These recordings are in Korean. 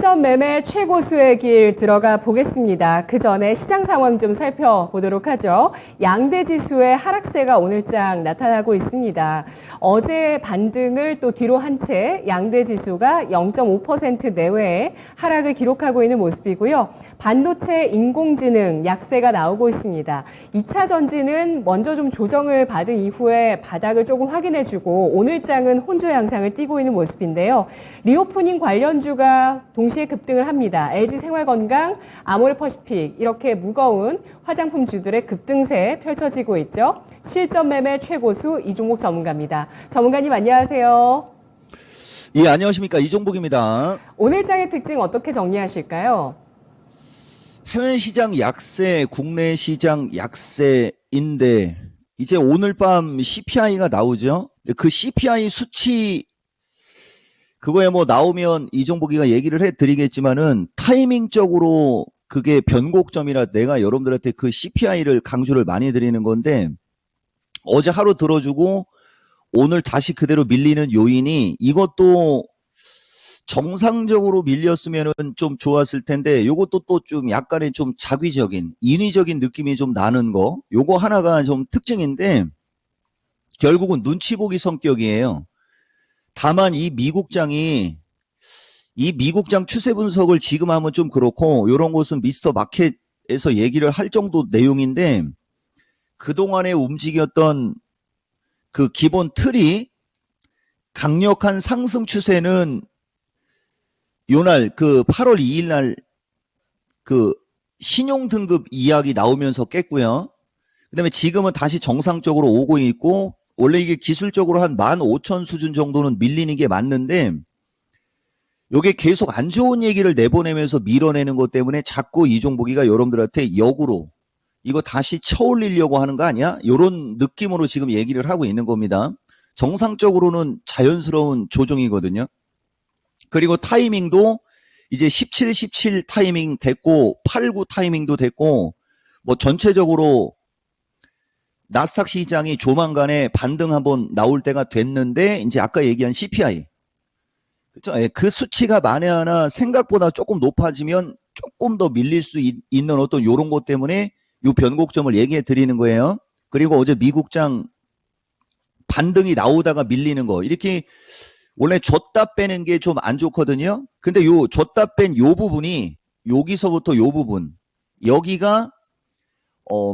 실전 매매 최고 수의 길 들어가 보겠습니다. 그 전에 시장 상황 좀 살펴보도록 하죠. 양대 지수의 하락세가 오늘장 나타나고 있습니다. 어제 반등을 또 뒤로 한 채 양대 지수가 0.5% 내외의 하락을 기록하고 있는 모습이고요. 반도체, 인공지능 약세가 나오고 있습니다. 2차 전지는 먼저 좀 조정을 받은 이후에 바닥을 조금 확인해주고 오늘장은 혼조 양상을 띠고 있는 모습인데요. 리오프닝 관련주가 동시에 급등을 합니다. LG생활건강, 아모레퍼시픽 이렇게 무거운 화장품주들의 급등세 펼쳐지고 있죠. 실전 매매 최고수 이종목 전문가입니다. 전문가님 안녕하세요. 예, 안녕하십니까. 이종복입니다. 오늘장의 특징 어떻게 정리하실까요? 해외 시장 약세, 국내 시장 약세인데 이제 오늘 밤 CPI가 나오죠. 그 CPI 수치 그거에 뭐 나오면 이종복이가 얘기를 해드리겠지만은 타이밍적으로 그게 변곡점이라 내가 여러분들한테 그 CPI를 강조를 많이 드리는 건데 어제 하루 들어주고 오늘 다시 그대로 밀리는 요인이 이것도 정상적으로 밀렸으면은 좀 좋았을 텐데 요것도 또 좀 약간의 좀 자기적인 인위적인 느낌이 좀 나는 거 요거 하나가 좀 특징인데 결국은 눈치 보기 성격이에요. 다만 이 미국장 추세 분석을 지금 하면 좀 그렇고 요런 것은 미스터 마켓에서 얘기를 할 정도 내용인데 그동안에 움직였던 그 기본 틀이 강력한 상승 추세는 요날 그 8월 2일 날 그 신용 등급 이야기 나오면서 깼고요. 그다음에 지금은 다시 정상적으로 오고 있고 원래 이게 기술적으로 한 15,000 수준 정도는 밀리는 게 맞는데 요게 계속 안 좋은 얘기를 내보내면서 밀어내는 것 때문에 자꾸 이종복이가 여러분들한테 역으로 이거 다시 쳐올리려고 하는 거 아니야? 요런 느낌으로 지금 얘기를 하고 있는 겁니다. 정상적으로는 자연스러운 조정이거든요. 그리고 타이밍도 이제 17 타이밍 됐고 89 타이밍도 됐고 뭐 전체적으로 나스닥 시장이 조만간에 반등 한번 나올 때가 됐는데 이제 아까 얘기한 CPI 그렇죠? 예, 그 수치가 만에 하나 생각보다 조금 높아지면 조금 더 밀릴 수 있는 어떤 요런 것 때문에 요 변곡점을 얘기해 드리는 거예요. 그리고 어제 미국장 반등이 나오다가 밀리는 거 이렇게 원래 줬다 빼는 게 좀 안 좋거든요. 근데 요 줬다 뺀 요 부분이 여기서부터 요 부분 여기가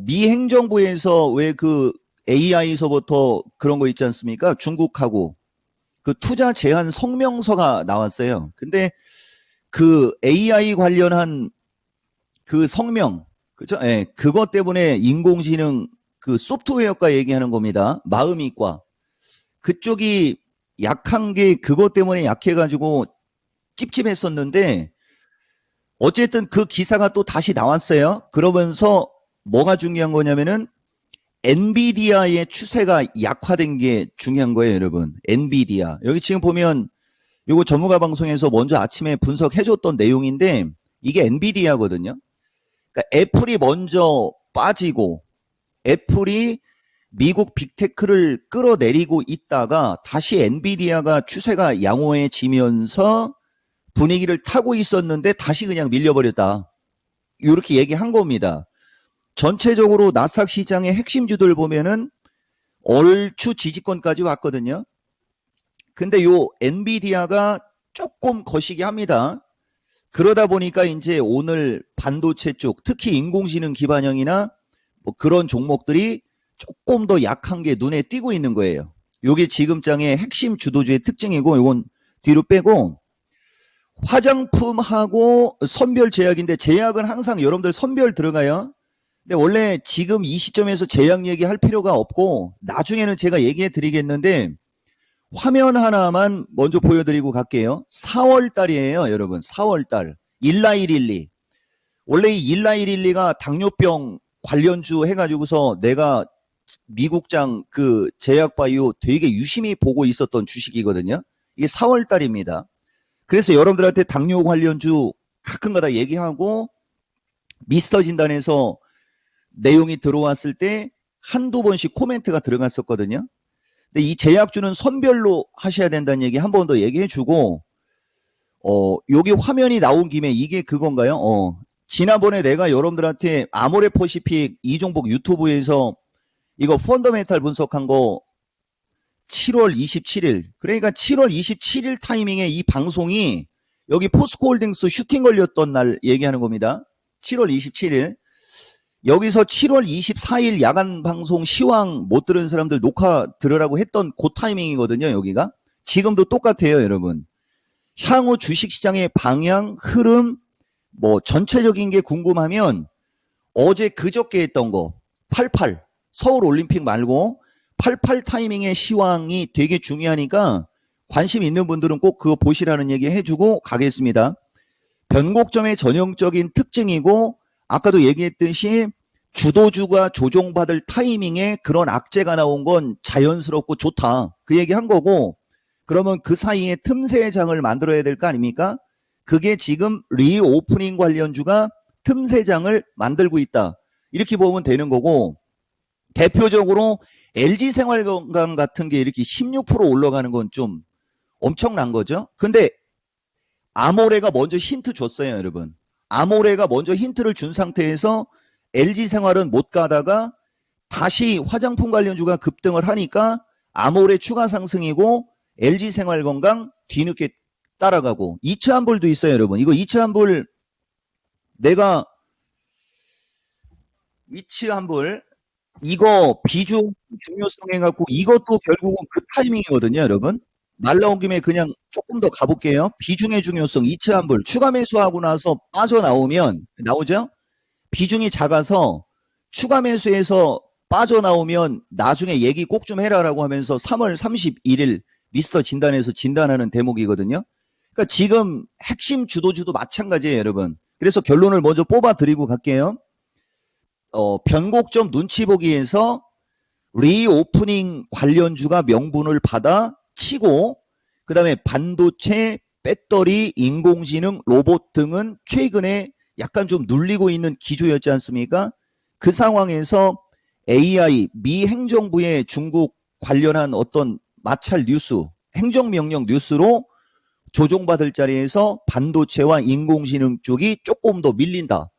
미 행정부에서 왜 그 AI서부터 그런 거 있지 않습니까? 중국하고 그 투자 제한 성명서가 나왔어요. 근데 그 AI 관련한 그 성명 그죠? 예, 그것 때문에 인공지능 그 소프트웨어과 얘기하는 겁니다. 마음이과 그쪽이 약한 게 그것 때문에 약해가지고 찝찝했었는데 어쨌든 그 기사가 또 다시 나왔어요. 그러면서 뭐가 중요한 거냐면은 엔비디아의 추세가 약화된 게 중요한 거예요, 여러분. 엔비디아. 여기 지금 보면 요거 전문가 방송에서 먼저 아침에 분석해줬던 내용인데 이게 엔비디아거든요. 그러니까 애플이 먼저 빠지고 애플이 미국 빅테크를 끌어내리고 있다가 다시 엔비디아가 추세가 양호해지면서 분위기를 타고 있었는데 다시 그냥 밀려버렸다. 이렇게 얘기한 겁니다. 전체적으로 나스닥 시장의 핵심주들 보면은 얼추 지지권까지 왔거든요. 근데 요 엔비디아가 조금 거시기 합니다. 그러다 보니까 이제 오늘 반도체 쪽, 특히 인공지능 기반형이나 뭐 그런 종목들이 조금 더 약한 게 눈에 띄고 있는 거예요. 요게 지금장의 핵심 주도주의 특징이고 요건 뒤로 빼고 화장품하고 선별 제약인데 제약은 항상 여러분들 선별 들어가요. 근데 원래 지금 이 시점에서 제약 얘기할 필요가 없고 나중에는 제가 얘기해 드리겠는데 화면 하나만 먼저 보여드리고 갈게요. 4월 달이에요, 여러분. 4월 달. 19112. 원래 이 19112가 당뇨병 관련주 해가지고서 내가 미국장 그 제약바이오 되게 유심히 보고 있었던 주식이거든요. 이게 4월 달입니다. 그래서 여러분들한테 당뇨 관련주 가끔가다 얘기하고 미스터 진단에서 내용이 들어왔을 때 한두 번씩 코멘트가 들어갔었거든요. 근데 이 제약주는 선별로 하셔야 된다는 얘기 한 번 더 얘기해 주고 여기 화면이 나온 김에 이게 그건가요? 지난번에 내가 여러분들한테 아모레퍼시픽 이종복 유튜브에서 이거 펀더멘탈 분석한 거 7월 27일. 그러니까 7월 27일 타이밍에 이 방송이 여기 포스코홀딩스 슈팅 걸렸던 날 얘기하는 겁니다. 7월 27일. 여기서 7월 24일 야간 방송 시황 못 들은 사람들 녹화 들으라고 했던 그 타이밍이거든요, 여기가. 지금도 똑같아요, 여러분. 향후 주식시장의 방향, 흐름, 뭐 전체적인 게 궁금하면 어제 그저께 했던 거 88 서울 올림픽 말고 88 타이밍의 시황이 되게 중요하니까 관심 있는 분들은 꼭 그거 보시라는 얘기 해주고 가겠습니다. 변곡점의 전형적인 특징이고 아까도 얘기했듯이 주도주가 조종받을 타이밍에 그런 악재가 나온 건 자연스럽고 좋다. 그 얘기 한 거고 그러면 그 사이에 틈새 장을 만들어야 될 거 아닙니까? 그게 지금 리오프닝 관련주가 틈새장을 만들고 있다. 이렇게 보면 되는 거고 대표적으로 LG생활건강 같은 게 이렇게 16% 올라가는 건 좀 엄청난 거죠. 근데 아모레가 먼저 힌트 줬어요, 여러분. 아모레가 먼저 힌트를 준 상태에서 LG생활은 못 가다가 다시 화장품 관련주가 급등을 하니까 아모레 추가 상승이고 LG생활건강 뒤늦게 따라가고 이츠한불도 있어요, 여러분. 이거 이츠한불 내가 이츠한불 이거 비중 중요성 해갖고 이것도 결국은 그 타이밍이거든요, 여러분. 말 나온 김에 그냥 조금 더 가볼게요. 비중의 중요성 이츠한불 추가 매수하고 나서 빠져나오면 나오죠? 비중이 작아서 추가 매수해서 빠져나오면 나중에 얘기 꼭 좀 해라라고 하면서 3월 31일 미스터 진단에서 진단하는 대목이거든요. 그러니까 지금 핵심 주도주도 마찬가지예요, 여러분. 그래서 결론을 먼저 뽑아 드리고 갈게요. 변곡점 눈치 보기에서 리오프닝 관련주가 명분을 받아 치고 그다음에 반도체, 배터리, 인공지능, 로봇 등은 최근에 약간 좀 눌리고 있는 기조였지 않습니까? 그 상황에서 AI, 미 행정부의 중국 관련한 어떤 마찰 뉴스, 행정명령 뉴스로 조종받을 자리에서 반도체와 인공지능 쪽이 조금 더 밀린다.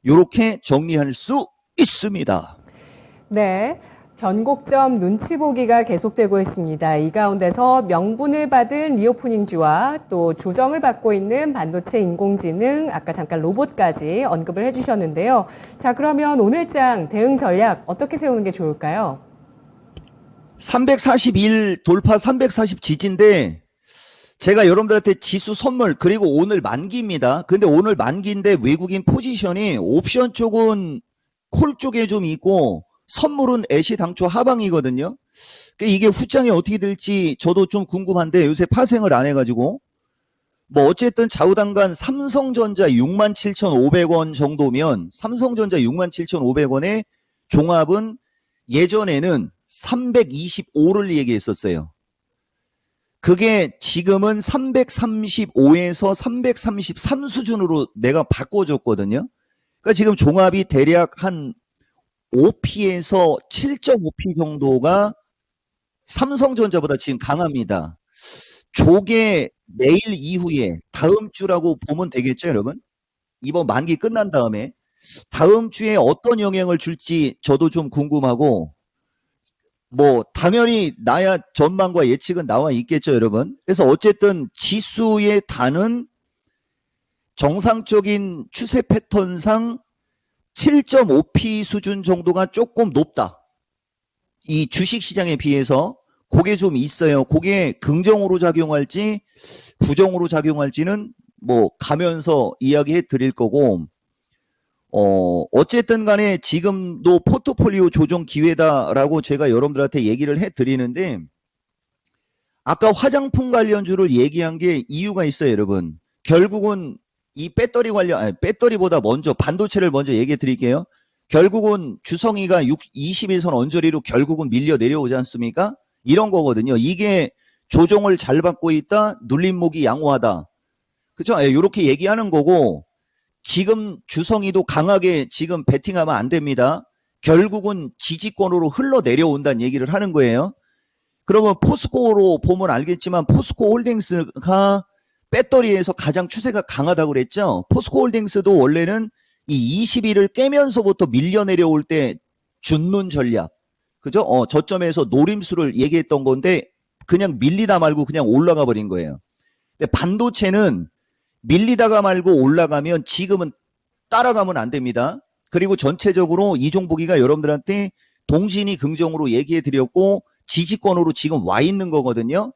이렇게 정리할 수 있습니다. 네. 변곡점 눈치 보기가 계속되고 있습니다. 이 가운데서 명분을 받은 리오프닝주와 또 조정을 받고 있는 반도체 인공지능, 아까 잠깐 로봇까지 언급을 해주셨는데요. 자, 그러면 오늘장 대응 전략 어떻게 세우는 게 좋을까요? 341 돌파 340 지지인데 제가 여러분들한테 지수 선물 그리고 오늘 만기입니다. 근데 오늘 만기인데 외국인 포지션이 옵션 쪽은 콜 쪽에 좀 있고 선물은 애시 당초 하방이거든요. 이게 후장이 어떻게 될지 저도 좀 궁금한데 요새 파생을 안 해가지고 뭐 어쨌든 좌우당간 삼성전자 67,500원 정도면 삼성전자 67,500원에 종합은 예전에는 325를 얘기했었어요. 그게 지금은 335에서 333 수준으로 내가 바꿔줬거든요. 그러니까 지금 종합이 대략 한 5P에서 7.5P 정도가 삼성전자보다 지금 강합니다. 조개 내일 이후에 다음 주라고 보면 되겠죠, 여러분? 이번 만기 끝난 다음에 다음 주에 어떤 영향을 줄지 저도 좀 궁금하고 뭐 당연히 나야 전망과 예측은 나와 있겠죠, 여러분. 그래서 어쨌든 지수의 단은 정상적인 추세 패턴상 7.5P 수준 정도가 조금 높다. 이 주식시장에 비해서 그게 좀 있어요. 그게 긍정으로 작용할지 부정으로 작용할지는 뭐 가면서 이야기해 드릴 거고 어쨌든 간에 지금도 포트폴리오 조정 기회다라고 제가 여러분들한테 얘기를 해 드리는데 아까 화장품 관련주를 얘기한 게 이유가 있어요, 여러분. 결국은 이 배터리 관련, 배터리보다 먼저 반도체를 먼저 얘기해 드릴게요. 결국은 주성이가 21선 언저리로 결국은 밀려 내려오지 않습니까? 이런 거거든요. 이게 조정을 잘 받고 있다, 눌림목이 양호하다. 그죠? 이렇게 얘기하는 거고, 지금 주성이도 강하게 지금 베팅하면 안 됩니다. 결국은 지지권으로 흘러 내려온다는 얘기를 하는 거예요. 그러면 포스코로 보면 알겠지만 포스코 홀딩스가 배터리에서 가장 추세가 강하다고 그랬죠. 포스코홀딩스도 원래는 이 20일을 깨면서부터 밀려 내려올 때 준눈 전략, 그죠? 저점에서 노림수를 얘기했던 건데 그냥 밀리다 말고 그냥 올라가 버린 거예요. 근데 반도체는 밀리다가 말고 올라가면 지금은 따라가면 안 됩니다. 그리고 전체적으로 이종복이가 여러분들한테 동진이 긍정으로 얘기해 드렸고 지지권으로 지금 와 있는 거거든요.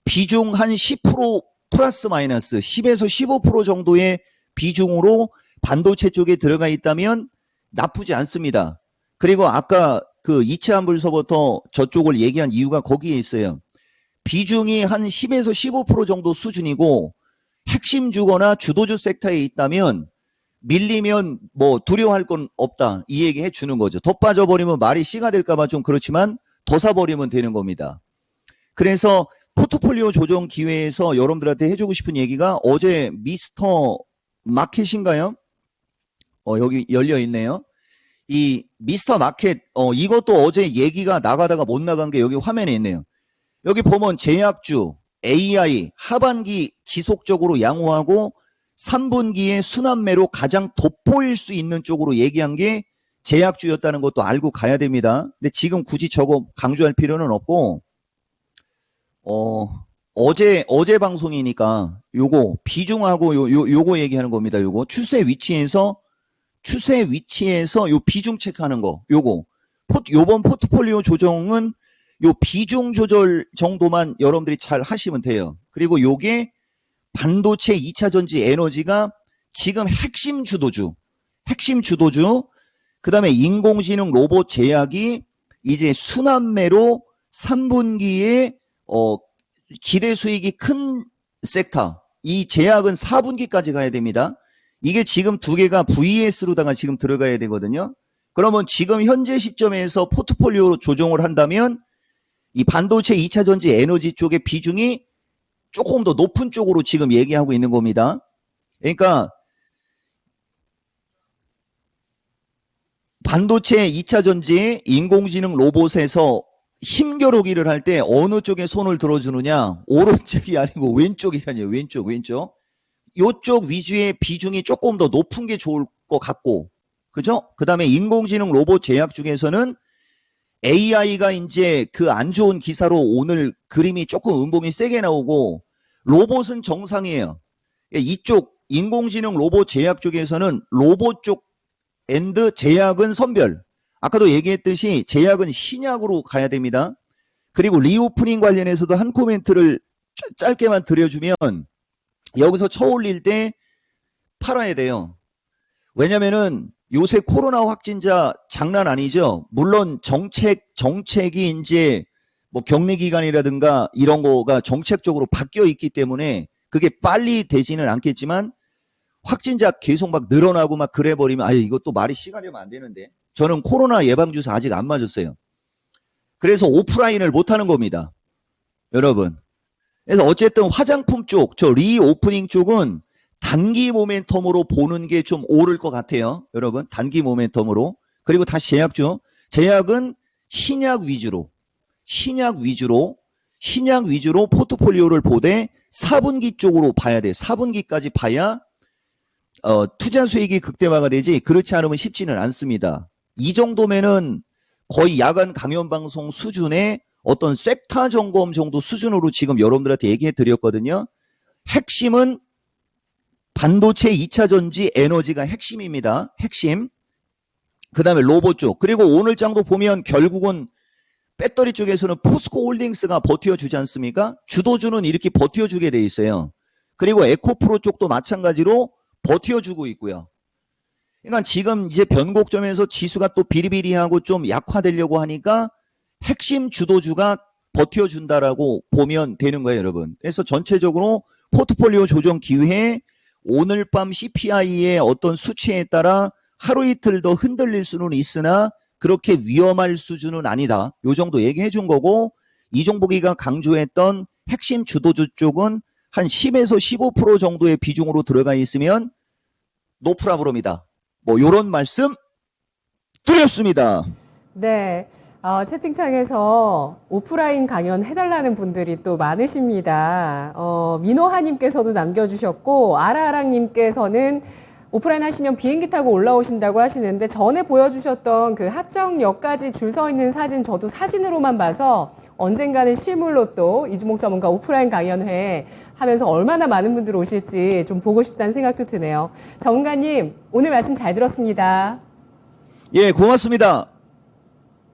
비중 한 10% 플러스 마이너스 10에서 15% 정도의 비중으로 반도체 쪽에 들어가 있다면 나쁘지 않습니다. 그리고 아까 그 이채한 불서부터 저쪽을 얘기한 이유가 거기에 있어요. 비중이 한 10에서 15% 정도 수준이고 핵심 주거나 주도주 섹터에 있다면 밀리면 뭐 두려워할 건 없다. 이 얘기 해주는 거죠. 더 빠져버리면 말이 씨가 될까봐 좀 그렇지만 더 사버리면 되는 겁니다. 그래서 포트폴리오 조정 기회에서 여러분들한테 해주고 싶은 얘기가 어제 미스터 마켓인가요? 여기 열려 있네요. 이 미스터 마켓, 이것도 어제 얘기가 나가다가 못 나간 게 여기 화면에 있네요. 여기 보면 제약주, AI 하반기 지속적으로 양호하고 3분기에 순환매로 가장 돋보일 수 있는 쪽으로 얘기한 게 제약주였다는 것도 알고 가야 됩니다. 근데 지금 굳이 저거 강조할 필요는 없고, 어제 방송이니까 요거 비중하고 요거 얘기하는 겁니다. 요거 추세 위치에서 요 비중 체크하는 거, 요번 포트폴리오 조정은 요 비중 조절 정도만 여러분들이 잘 하시면 돼요. 그리고 요게 반도체 2차 전지 에너지가 지금 핵심 주도주, 그 다음에 인공지능 로봇 제약이 이제 순환매로 3분기에 기대 수익이 큰 섹터, 이 제약은 4분기까지 가야 됩니다. 이게 지금 두 개가 VS로다가 지금 들어가야 되거든요. 그러면 지금 현재 시점에서 포트폴리오 조정을 한다면 이 반도체 2차 전지 에너지 쪽의 비중이 조금 더 높은 쪽으로 지금 얘기하고 있는 겁니다. 그러니까 반도체 2차 전지 인공지능 로봇에서 힘겨루기를 할 때 어느 쪽에 손을 들어주느냐, 오른쪽이 아니고 왼쪽이라니요. 왼쪽. 이쪽 위주의 비중이 조금 더 높은 게 좋을 것 같고, 그죠? 그 다음에 인공지능 로봇 제약 중에서는 AI가 이제 그 안 좋은 기사로 오늘 그림이 조금 음봉이 세게 나오고, 로봇은 정상이에요. 이쪽 인공지능 로봇 제약 쪽에서는 로봇 쪽 앤드 제약은 선별. 아까도 얘기했듯이 제약은 신약으로 가야 됩니다. 그리고 리오프닝 관련해서도 한 코멘트를 짧게만 드려주면, 여기서 쳐올릴 때 팔아야 돼요. 왜냐면은 요새 코로나 확진자 장난 아니죠. 물론 정책이 이제 뭐 격리 기간이라든가 이런 거가 정책적으로 바뀌어 있기 때문에 그게 빨리 되지는 않겠지만, 확진자 계속 막 늘어나고 막 그래 버리면 이것도 말이 씨가 되면 안 되는데, 저는 코로나 예방주사 아직 안 맞았어요. 그래서 오프라인을 못 하는 겁니다, 여러분. 그래서 어쨌든 화장품 쪽, 저 리오프닝 쪽은 단기 모멘텀으로 보는 게 좀 오를 것 같아요, 여러분. 단기 모멘텀으로. 그리고 다시 제약은 신약 위주로 포트폴리오를 보되 4분기 쪽으로 봐야 돼. 4분기까지 봐야 투자 수익이 극대화가 되지, 그렇지 않으면 쉽지는 않습니다. 이 정도면은 거의 야간 강연 방송 수준의 어떤 섹터 점검 정도 수준으로 지금 여러분들한테 얘기해 드렸거든요. 핵심은 반도체 2차 전지 에너지가 핵심입니다. 핵심. 그 다음에 로봇 쪽. 그리고 오늘 장도 보면 결국은 배터리 쪽에서는 포스코 홀딩스가 버텨주지 않습니까? 주도주는 이렇게 버텨주게 돼 있어요. 그리고 에코프로 쪽도 마찬가지로 버텨주고 있고요. 그러니까 지금 이제 변곡점에서 지수가 또 비리비리하고 좀 약화되려고 하니까 핵심 주도주가 버텨준다라고 보면 되는 거예요, 여러분. 그래서 전체적으로 포트폴리오 조정 기회에 오늘 밤 CPI의 어떤 수치에 따라 하루 이틀 더 흔들릴 수는 있으나 그렇게 위험할 수준은 아니다. 요 정도 얘기해 준 거고, 이종복이가 강조했던 핵심 주도주 쪽은 한 10에서 15% 정도의 비중으로 들어가 있으면 노프라브롬이다. 뭐 요런 말씀 드렸습니다. 네, 채팅창에서 오프라인 강연 해달라는 분들이 또 많으십니다. 민호하님께서도 남겨주셨고, 아라아랑님께서는 오프라인 하시면 비행기 타고 올라오신다고 하시는데, 전에 보여주셨던 그 하정역까지 줄 서 있는 사진, 저도 사진으로만 봐서 언젠가는 실물로 또 이주목 전문가 오프라인 강연회 하면서 얼마나 많은 분들 오실지 좀 보고 싶다는 생각도 드네요. 전문가님, 오늘 말씀 잘 들었습니다. 예, 고맙습니다.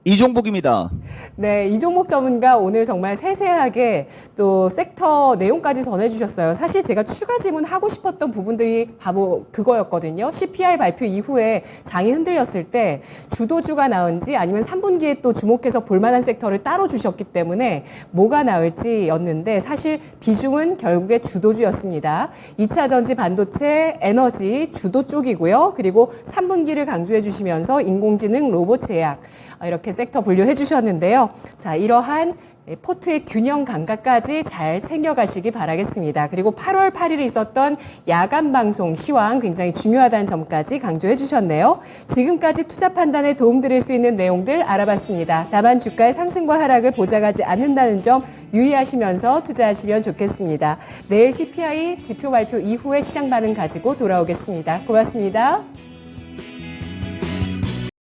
이종복입니다. 네, 이종목 전문가 오늘 정말 세세하게 또 섹터 내용까지 전해주셨어요. 사실 제가 추가 질문하고 싶었던 부분들이 바로 그거였거든요. CPI 발표 이후에 장이 흔들렸을 때 주도주가 나은지 아니면 3분기에 또 주목해서 볼만한 섹터를 따로 주셨기 때문에 뭐가 나을지였는데 사실 비중은 결국에 주도주였습니다. 2차 전지 반도체, 에너지 주도 쪽이고요. 그리고 3분기를 강조해 주시면서 인공지능, 로봇 제약 이렇게 섹터 분류해 주셨는데요. 자, 이러한 포트의 균형 감각까지 잘 챙겨가시기 바라겠습니다. 그리고 8월 8일에 있었던 야간 방송 시황 굉장히 중요하다는 점까지 강조해 주셨네요. 지금까지 투자 판단에 도움드릴 수 있는 내용들 알아봤습니다. 다만 주가의 상승과 하락을 보장하지 않는다는 점 유의하시면서 투자하시면 좋겠습니다. 내일 CPI 지표 발표 이후에 시장 반응 가지고 돌아오겠습니다. 고맙습니다.